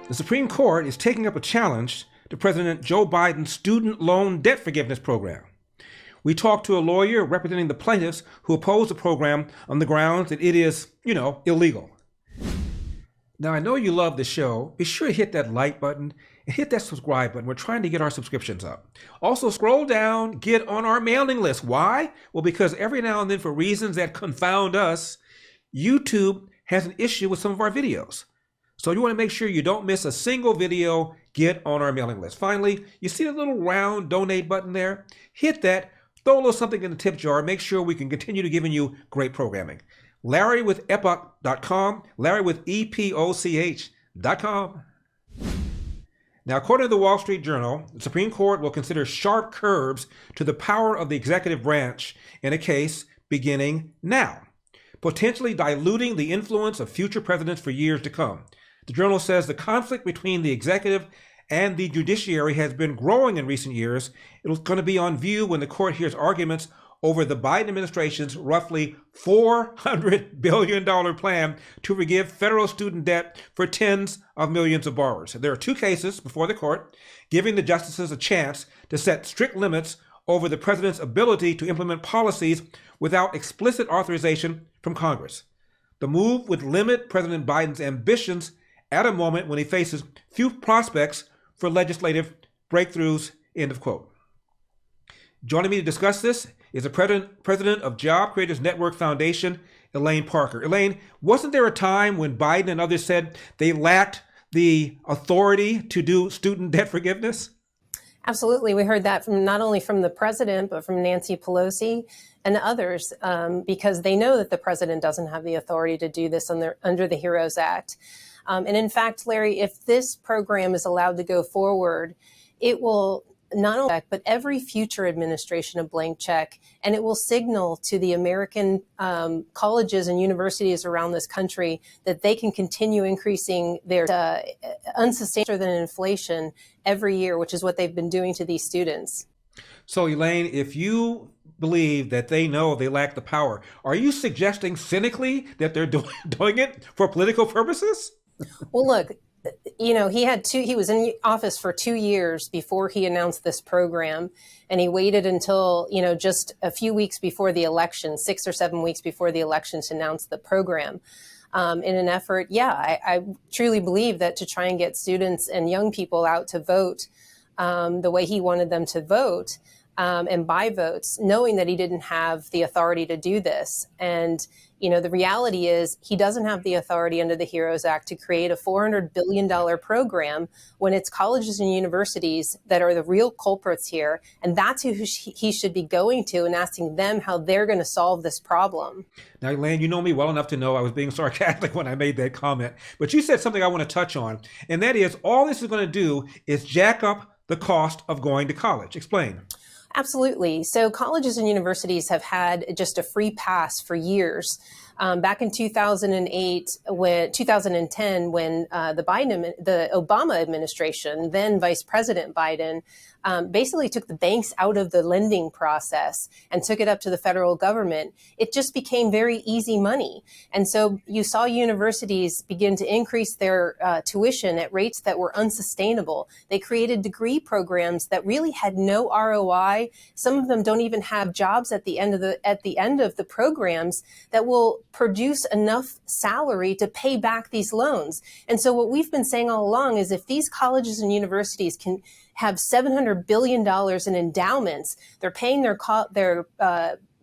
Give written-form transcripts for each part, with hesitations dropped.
The Supreme Court is taking up a challenge to President Joe Biden's student loan debt forgiveness program. We talked to a lawyer representing the plaintiffs who oppose the program on the grounds that it is, illegal. Now, I know you love the show. Be sure to hit that like button and hit that subscribe button. We're trying to get our subscriptions up. Also, scroll down, get on our mailing list. Why? Well, because every now and then, for reasons that confound us, YouTube has an issue with some of our videos. So you want to make sure you don't miss a single video. Get on our mailing list. Finally, you see the little round donate button there? Hit that. Throw a little something in the tip jar. Make sure we can continue to giving you great programming. Larry with epoch.com. Larry with epoch.com. Now, according to the Wall Street Journal, the Supreme Court will consider sharp curbs to the power of the executive branch in a case beginning now, potentially diluting the influence of future presidents for years to come. The journal says the conflict between the executive and the judiciary has been growing in recent years. It's going to be on view when the court hears arguments over the Biden administration's roughly $400 billion plan to forgive federal student debt for tens of millions of borrowers. There are two cases before the court, giving the justices a chance to set strict limits over the president's ability to implement policies without explicit authorization from Congress. The move would limit President Biden's ambitions at a moment when he faces few prospects for legislative breakthroughs, end of quote. Joining me to discuss this is the president of Job Creators Network Foundation, Elaine Parker. Elaine, wasn't there a time when Biden and others said they lacked the authority to do student debt forgiveness? Absolutely. We heard that from not only from the president, but from Nancy Pelosi and others, because they know that the president doesn't have the authority to do this under the HEROES Act. And in fact, Larry, if this program is allowed to go forward, it will not only, but every future administration a blank check, and it will signal to the American colleges and universities around this country that they can continue increasing their unsustainable than inflation every year, which is what they've been doing to these students. So, Elaine, if you believe that they know they lack the power, are you suggesting cynically that they're doing it for political purposes? Well, look, he was in office for 2 years before he announced this program, and he waited until, just a few weeks before the election, 6 or 7 weeks before the election, to announce the program. In an effort, I truly believe that to try and get students and young people out to vote the way he wanted them to vote, and buy votes, knowing that he didn't have the authority to do this. And the reality is he doesn't have the authority under the HEROES Act to create a $400 billion program when it's colleges and universities that are the real culprits here. And that's who he should be going to and asking them how they're going to solve this problem. Now, Elaine, you know me well enough to know I was being sarcastic when I made that comment. But you said something I want to touch on, and that is all this is going to do is jack up the cost of going to college. Explain. Absolutely. So colleges and universities have had just a free pass for years. Back in 2010, when the Obama administration, then Vice President Biden, basically took the banks out of the lending process and took it up to the federal government, it just became very easy money. And so you saw universities begin to increase their tuition at rates that were unsustainable. They created degree programs that really had no ROI. Some of them don't even have jobs at the end of the programs that will produce enough salary to pay back these loans. And so what we've been saying all along is if these colleges and universities can have $700 billion in endowments, they're paying their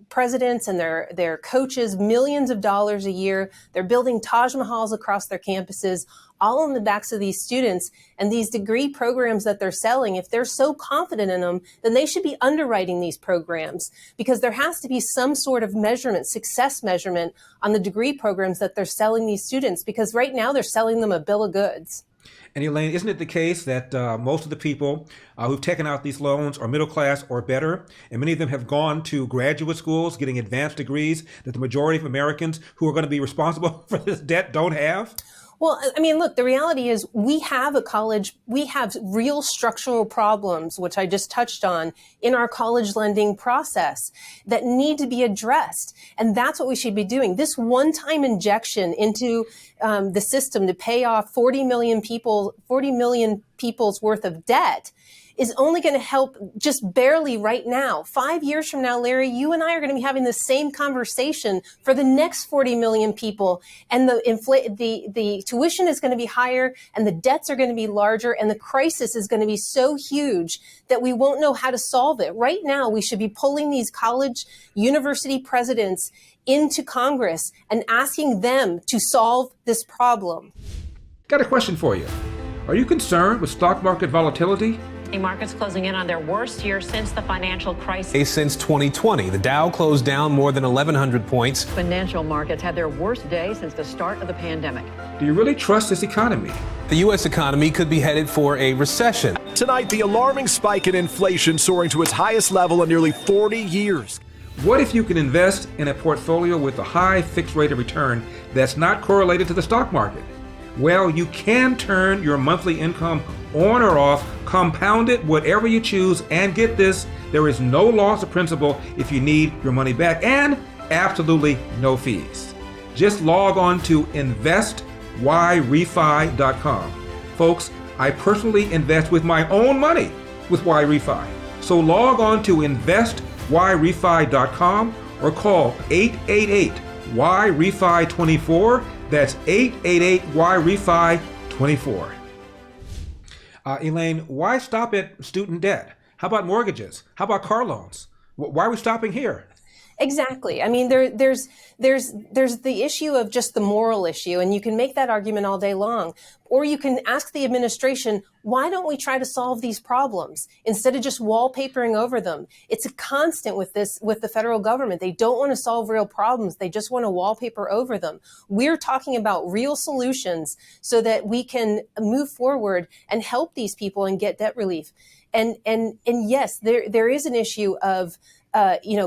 presidents and their coaches millions of dollars a year. They're building Taj Mahals across their campuses, all on the backs of these students. And these degree programs that they're selling, if they're so confident in them, then they should be underwriting these programs, because there has to be some sort of measurement, success measurement on the degree programs that they're selling these students, because right now they're selling them a bill of goods. And Elaine, isn't it the case that most of the people who've taken out these loans are middle class or better, and many of them have gone to graduate schools getting advanced degrees that the majority of Americans who are going to be responsible for this debt don't have? Well, I mean, look, the reality is we have real structural problems, which I just touched on in our college lending process that need to be addressed. And that's what we should be doing. This one-time injection into the system to pay off 40 million people's worth of debt is only going to help just barely right now. 5 years from now, Larry, you and I are going to be having the same conversation for the next 40 million people. And the tuition is going to be higher and the debts are going to be larger and the crisis is going to be so huge that we won't know how to solve it. Right now, we should be pulling these college university presidents into Congress and asking them to solve this problem. Got a question for you. Are you concerned with stock market volatility? Markets closing in on their worst year since the financial crisis. Since 2020, the Dow closed down more than 1,100 points. Financial markets had their worst day since the start of the pandemic. Do you really trust this economy? The U.S. economy could be headed for a recession. Tonight, the alarming spike in inflation soaring to its highest level in nearly 40 years. What if you can invest in a portfolio with a high fixed rate of return that's not correlated to the stock market? Well, you can turn your monthly income on or off, compound it, whatever you choose, and get this, there is no loss of principal if you need your money back, and absolutely no fees. Just log on to investyrefy.com. Folks, I personally invest with my own money with YRefy. So log on to investyrefy.com or call 888-YRefy24. That's 888-YRefy24. Elaine, why stop at student debt? How about mortgages? How about car loans? Why are we stopping here? Exactly. I mean, there's the issue of just the moral issue, and you can make that argument all day long. Or you can ask the administration, why don't we try to solve these problems instead of just wallpapering over them? It's a constant with the federal government. They don't want to solve real problems. They just want to wallpaper over them. We're talking about real solutions so that we can move forward and help these people and get debt relief. And yes, there is an issue of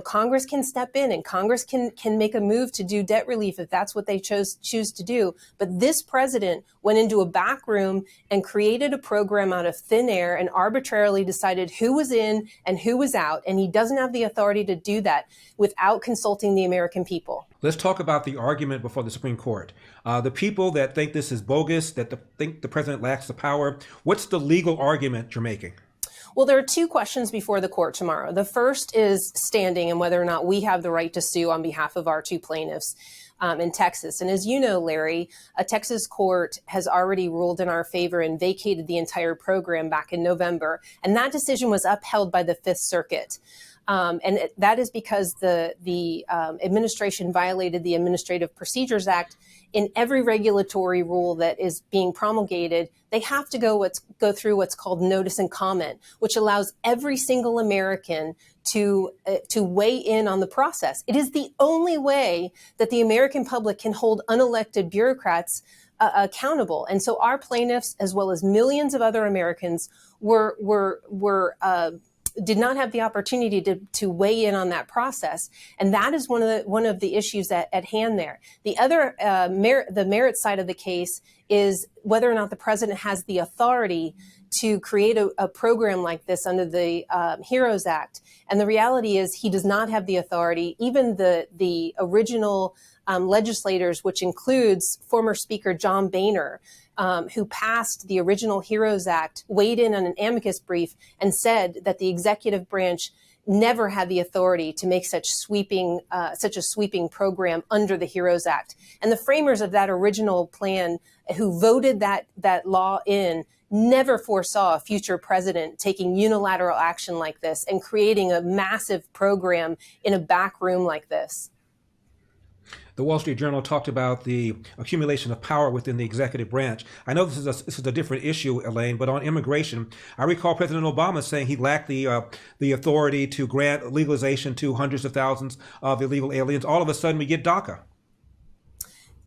Congress can step in and Congress can make a move to do debt relief if that's what they choose to do. But this president went into a back room and created a program out of thin air and arbitrarily decided who was in and who was out. And he doesn't have the authority to do that without consulting the American people. Let's talk about the argument before the Supreme Court. The people that think this is bogus, that think the president lacks the power, what's the legal argument you're making? Well, there are two questions before the court tomorrow. The first is standing and whether or not we have the right to sue on behalf of our two plaintiffs in Texas. And as you know, Larry, a Texas court has already ruled in our favor and vacated the entire program back in November. And that decision was upheld by the Fifth Circuit. And that is because the administration violated the Administrative Procedures Act. In every regulatory rule that is being promulgated, they have to go through what's called notice and comment, which allows every single American to weigh in on the process. It is the only way that the American public can hold unelected bureaucrats accountable. And so our plaintiffs, as well as millions of other Americans, did not have the opportunity to weigh in on that process, and that is one of the issues at hand there. The other the merit side of the case is whether or not the president has the authority to create a program like this under the HEROES Act, and the reality is he does not have the authority. Even the original legislators, which includes former Speaker John Boehner, who passed the original HEROES Act, weighed in on an amicus brief and said that the executive branch never had the authority to make such a sweeping program under the HEROES Act. And the framers of that original plan, who voted that law in, never foresaw a future president taking unilateral action like this and creating a massive program in a back room like this. The Wall Street Journal talked about the accumulation of power within the executive branch. I know this is a different issue, Elaine, but on immigration, I recall President Obama saying he lacked the authority to grant legalization to hundreds of thousands of illegal aliens. All of a sudden, we get DACA.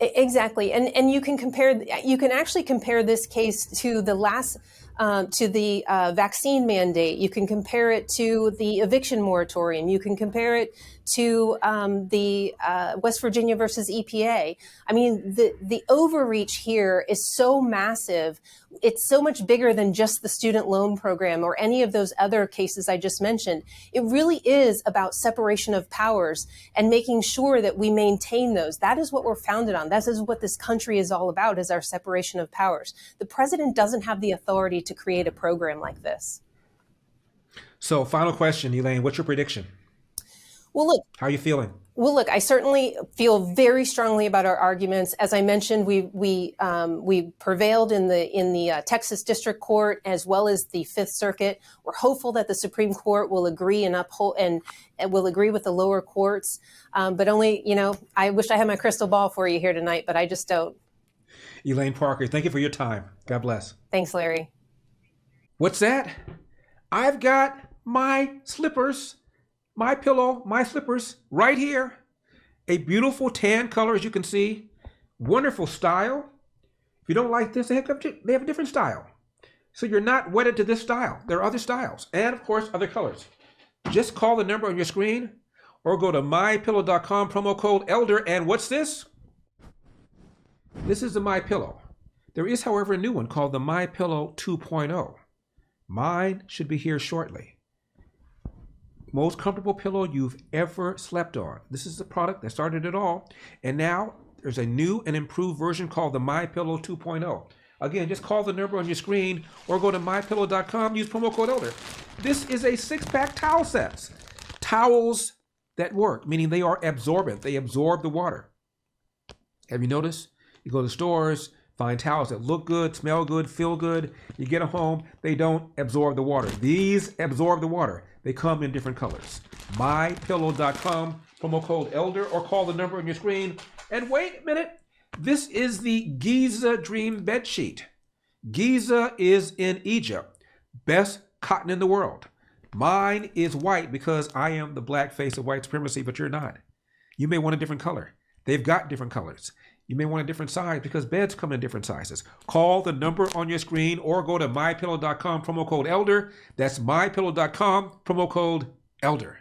Exactly, and you can actually compare this case to the last vaccine mandate. You can compare it to the eviction moratorium. You can compare it to the West Virginia versus EPA. I mean, the overreach here is so massive. It's so much bigger than just the student loan program or any of those other cases I just mentioned. It really is about separation of powers and making sure that we maintain those. That is what we're founded on. That is what this country is all about, is our separation of powers. The president doesn't have the authority to create a program like this. So, final question, Elaine, what's your prediction? Well, look. How are you feeling? Well, look, I certainly feel very strongly about our arguments. As I mentioned, we prevailed in the Texas District Court as well as the Fifth Circuit. We're hopeful that the Supreme Court will agree and uphold and will agree with the lower courts. But only, I wish I had my crystal ball for you here tonight, but I just don't. Elaine Parker, thank you for your time. God bless. Thanks, Larry. What's that? I've got my slippers. My pillow, my slippers, right here. A beautiful tan color, as you can see. Wonderful style. If you don't like this, they have a different style. So you're not wedded to this style. There are other styles. And, of course, other colors. Just call the number on your screen or go to mypillow.com, promo code ELDER. And what's this? This is the MyPillow. There is, however, a new one called the MyPillow 2.0. Mine should be here shortly. Most comfortable pillow you've ever slept on. This is the product that started it all. And now there's a new and improved version called the MyPillow 2.0. Again, just call the number on your screen or go to mypillow.com, use promo code ELDER. This is a 6-pack towel set. Towels that work, meaning they are absorbent. They absorb the water. Have you noticed? You go to stores, find towels that look good, smell good, feel good. You get them home, they don't absorb the water. These absorb the water. They come in different colors. MyPillow.com, promo code ELDER, or call the number on your screen. And wait a minute, this is the Giza Dream Bed Sheet. Giza is in Egypt. Best cotton in the world. Mine is white because I am the black face of white supremacy, but you're not. You may want a different color. They've got different colors. You may want a different size because beds come in different sizes. Call the number on your screen or go to mypillow.com, promo code ELDER. That's mypillow.com, promo code ELDER.